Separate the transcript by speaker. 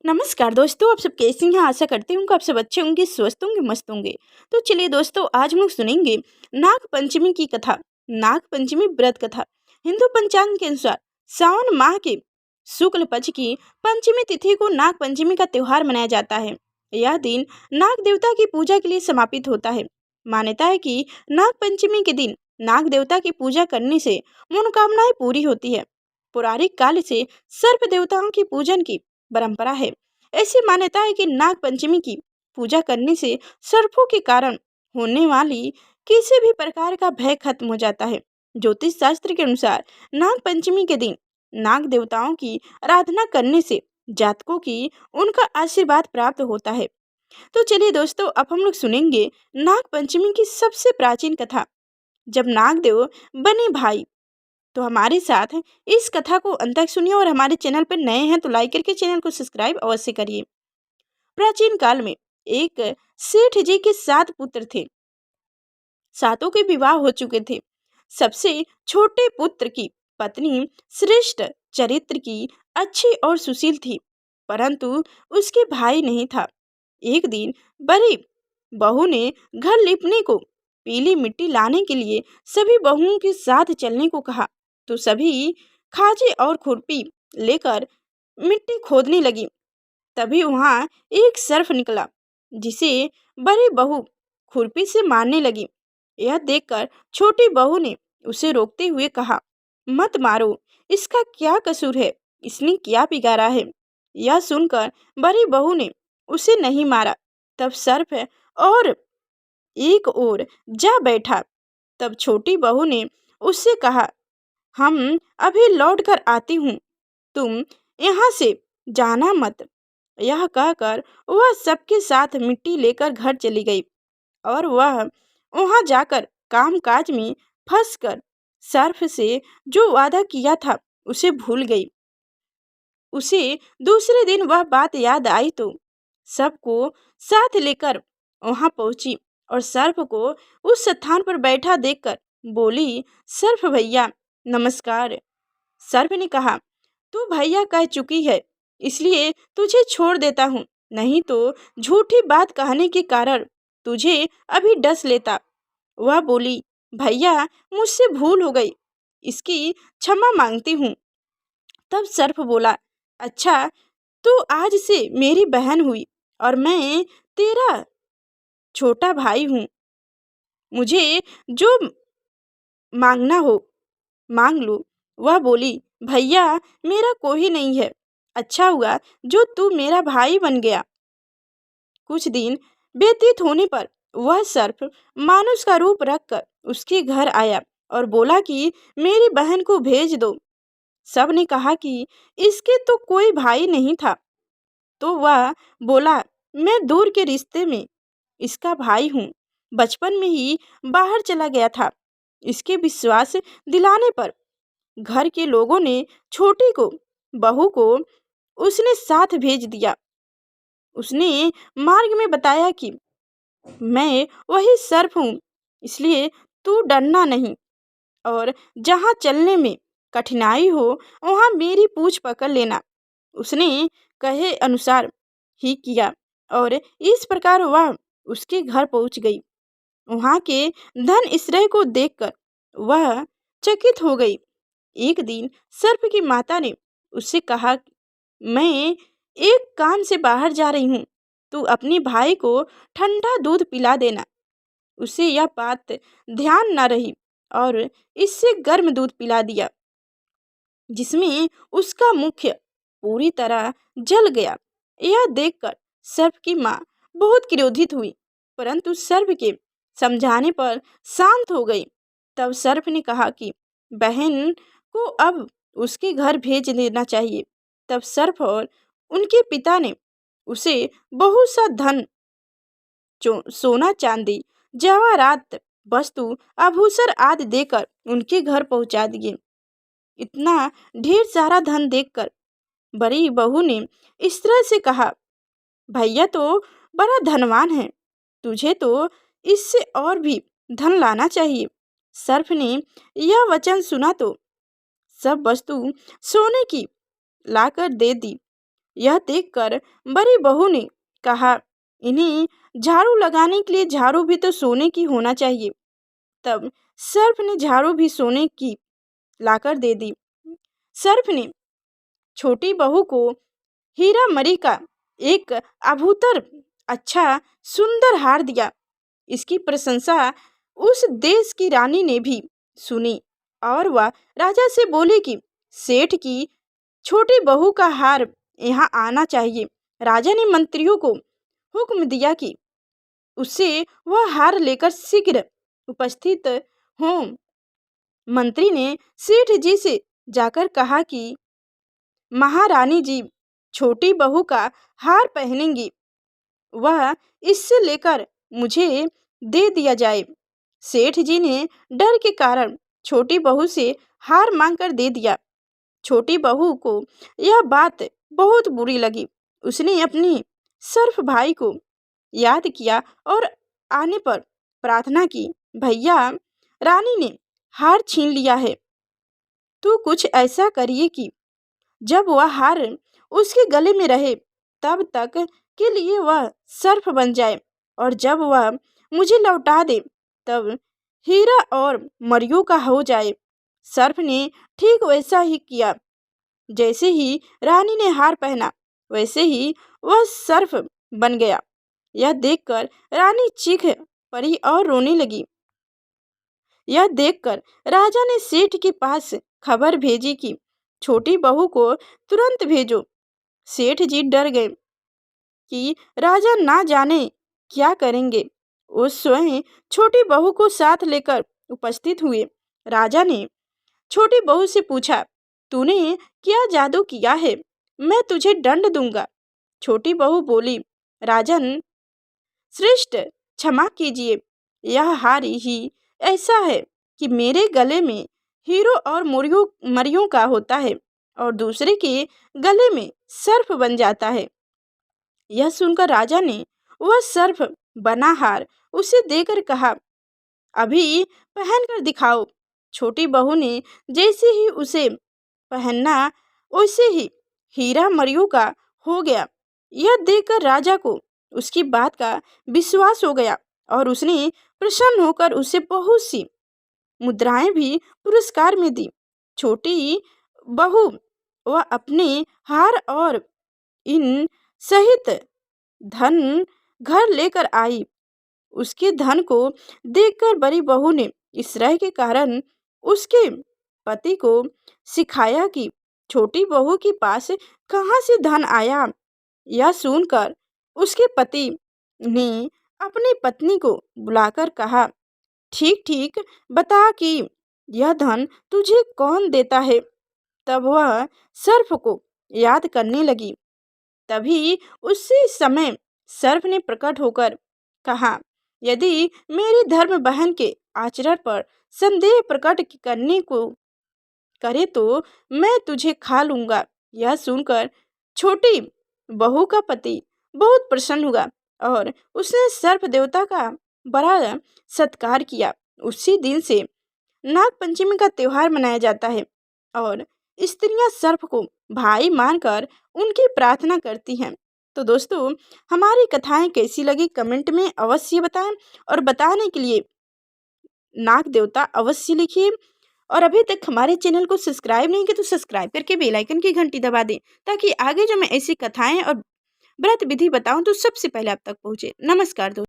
Speaker 1: नमस्कार दोस्तों, आप सब कैसे हैं। आशा करती हूँ कि आप सब अच्छे होंगे, स्वस्थ होंगे, मस्त होंगे। तो चलिए दोस्तों, आज हम लोग सुनेंगे नाग पंचमी की कथा। नाग पंचमी व्रत कथा हिंदू पंचांग के अनुसार सावन माह के शुक्ल पक्ष की पंचमी तिथि को नाग पंचमी का त्योहार मनाया जाता है। यह दिन नाग देवता की पूजा के लिए समापित होता है। मान्यता है कि नाग पंचमी के दिन नाग देवता की पूजा करने से मनोकामनाएं पूरी होती है। पौराणिक काल से सर्प देवताओं की पूजन की परंपरा है। ऐसी मान्यता है कि नाग पंचमी की पूजा करने से सर्पों के कारण होने वाली किसी भी प्रकार का भय खत्म हो जाता है। ज्योतिष शास्त्र के अनुसार नाग पंचमी के दिन नाग देवताओं की आराधना करने से जातकों की उनका आशीर्वाद प्राप्त होता है। तो चलिए दोस्तों, अब हम लोग सुनेंगे नाग पंचमी की सबसे प्राचीन कथा, जब नागदेव बने भाई। तो हमारे साथ इस कथा को अंत तक सुनिए और हमारे चैनल पर नए हैं तो लाइक करके चैनल को सब्सक्राइब अवश्य करिए। प्राचीन काल में एक सेठ जी के 7 पुत्र थे। सातों के विवाह हो चुके थे। सबसे छोटे पुत्र की पत्नी श्रेष्ठ चरित्र की, अच्छी और सुशील थी, परंतु उसके भाई नहीं था। एक दिन बड़ी बहू ने घर लिपने को पीली मिट्टी लाने के लिए सभी बहुओं के साथ चलने को कहा, तो सभी खाजे और खुरपी लेकर मिट्टी खोदने लगी। तभी वहां एक सर्प निकला, जिसे बड़ी बहू खुरपी से मारने लगी। यह देखकर छोटी बहू ने उसे रोकते हुए कहा, मत मारो, इसका क्या कसूर है, इसने क्या बिगाड़ा है। यह सुनकर बड़ी बहू ने उसे नहीं मारा। तब सर्प और एक ओर जा बैठा। तब छोटी बहू ने उससे कहा, हम अभी लौट कर आती हूँ, तुम यहाँ से जाना मत। यह कहकर वह सबके साथ मिट्टी लेकर घर चली गई और वह वहां जाकर कामकाज में फंसकर सर्प से जो वादा किया था उसे भूल गई। उसे दूसरे दिन वह बात याद आई तो सबको साथ लेकर वहां पहुंची और सर्प को उस स्थान पर बैठा देखकर बोली, सर्प भैया नमस्कार। सर्प ने कहा, तू भैया कह चुकी है, इसलिए तुझे छोड़ देता हूँ, नहीं तो झूठी बात कहने के कारण तुझे अभी डस लेता। वह बोली, भैया मुझसे भूल हो गई, इसकी क्षमा मांगती हूँ। तब सर्प बोला, अच्छा, तू आज से मेरी बहन हुई और मैं तेरा छोटा भाई हूँ। मुझे जो मांगना हो मांग लो। वह बोली, भैया मेरा कोई नहीं है, अच्छा हुआ जो तू मेरा भाई बन गया। कुछ दिन व्यतीत होने पर वह सर्प मानुष का रूप रखकर उसके घर आया और बोला कि मेरी बहन को भेज दो। सब ने कहा कि इसके तो कोई भाई नहीं था। तो वह बोला, मैं दूर के रिश्ते में इसका भाई हूँ, बचपन में ही बाहर चला गया था। इसके विश्वास दिलाने पर घर के लोगों ने छोटी को बहू को उसने साथ भेज दिया। उसने मार्ग में बताया कि मैं वही सर्प हूँ, इसलिए तू डरना नहीं और जहाँ चलने में कठिनाई हो वहाँ मेरी पूंछ पकड़ लेना। उसने कहे अनुसार ही किया और इस प्रकार वह उसके घर पहुँच गई। वहाँ के धन श्रेय को देखकर वह चकित हो गई। एक दिन सर्प की माता ने उससे कहा, मैं एक काम से बाहर जा रही हूँ, तू अपने भाई को ठंडा दूध पिला देना। उसे यह बात ध्यान न रही और इससे गर्म दूध पिला दिया, जिसमें उसका मुख पूरी तरह जल गया। यह देखकर सर्प की माँ बहुत क्रोधित हुई, परंतु सर्प के समझाने पर शांत हो गई। तब सर्प ने कहा कि बहन को अब उसके घर भेज देना चाहिए। तब सर्प और उनके पिता ने उसे बहुत सा धन, सोना चांदी, जवाहरात वस्तु, आभूषण आदि देकर उनके घर पहुंचा दिए। इतना ढेर सारा धन देखकर बड़ी बहू ने इस तरह से कहा, भैया तो बड़ा धनवान है, तुझे तो इससे और भी धन लाना चाहिए। सर्प ने यह वचन सुना तो सब वस्तु सोने की लाकर दे दी। यह देखकर बड़ी बहू ने कहा, इन्हें झाड़ू लगाने के लिए झाड़ू भी तो सोने की होना चाहिए। तब सर्प ने झाड़ू भी सोने की लाकर दे दी। सर्प ने छोटी बहू को हीरा मरी का एक आभूतर अच्छा सुंदर हार दिया। इसकी प्रशंसा उस देश की रानी ने भी सुनी और वह राजा से बोली कि सेठ की छोटी बहू का हार यहाँ आना चाहिए। राजा ने मंत्रियों को हुक्म दिया कि उससे वह हार लेकर शीघ्र उपस्थित हों। मंत्री ने सेठ जी से जाकर कहा कि महारानी जी छोटी बहू का हार पहनेंगी, वह इससे लेकर मुझे दे दिया जाए। सेठ जी ने डर के कारण छोटी बहू से हार मांगकर दे दिया। छोटी बहू को यह बात बहुत बुरी लगी। उसने अपनी सर्फ भाई को याद किया और आने पर प्रार्थना की, भैया, रानी ने हार छीन लिया है, तू कुछ ऐसा करिए कि जब वह हार उसके गले में रहे तब तक के लिए वह सर्फ बन जाए, और जब वह मुझे लौटा दे तब हीरा और मरियों का हो जाए। सर्फ ने ठीक वैसा ही किया। जैसे ही रानी ने हार पहना वैसे ही वह सर्फ बन गया। यह देखकर रानी चीख पड़ी और रोने लगी। यह देखकर राजा ने सेठ के पास खबर भेजी कि छोटी बहू को तुरंत भेजो। सेठ जी डर गए कि राजा ना जाने क्या करेंगे। वो स्वयं छोटी बहू को साथ लेकर उपस्थित हुए। राजा ने छोटी बहू से पूछा, तूने क्या जादू किया है? मैं तुझे दंड दूंगा। छोटी बहू बोली, राजन श्रेष्ठ, क्षमा कीजिए, यह हार ही ऐसा है कि मेरे गले में हीरो और मरियों का होता है और दूसरे के गले में सर्फ बन जाता है। यह सुनकर राजा ने वह सर्फ बना हार उसे देकर कहा, अभी पहन कर दिखाओ। छोटी बहू ने जैसे ही उसे पहनना वैसे ही हीरा मरियों का हो गया। यह देखकर राजा को उसकी बात का विश्वास हो गया और उसने प्रसन्न होकर उसे बहुत सी मुद्राएं भी पुरस्कार में दी। छोटी बहू वह अपने हार और इन सहित धन घर लेकर आई। उसके धन को देखकर बड़ी बहू ने इसराय के कारण उसके पति को सिखाया कि छोटी बहू के पास कहाँ से धन आया। यह सुनकर उसके पति ने अपनी पत्नी को बुलाकर कहा, ठीक ठीक बता कि यह धन तुझे कौन देता है। तब वह सर्फ को याद करने लगी। तभी उसी समय सर्फ ने प्रकट होकर कहा, यदि मेरी धर्म बहन के आचरण पर संदेह प्रकट करने को करे तो मैं तुझे खा लूंगा। यह सुनकर छोटी बहू का पति बहुत प्रसन्न हुआ और उसने सर्प देवता का बड़ा सत्कार किया। उसी दिन से नाग पंचमी का त्योहार मनाया जाता है और स्त्रियां सर्प को भाई मानकर उनकी प्रार्थना करती हैं। तो दोस्तों, हमारी कथाएं कैसी लगी कमेंट में अवश्य बताएं और बताने के लिए नाग देवता अवश्य लिखिए। और अभी तक हमारे चैनल को सब्सक्राइब नहीं किया तो सब्सक्राइब करके बेल आइकन की घंटी दबा दें, ताकि आगे जो मैं ऐसी कथाएं और व्रत विधि बताऊं तो सबसे पहले आप तक पहुंचे। नमस्कार दोस्तों।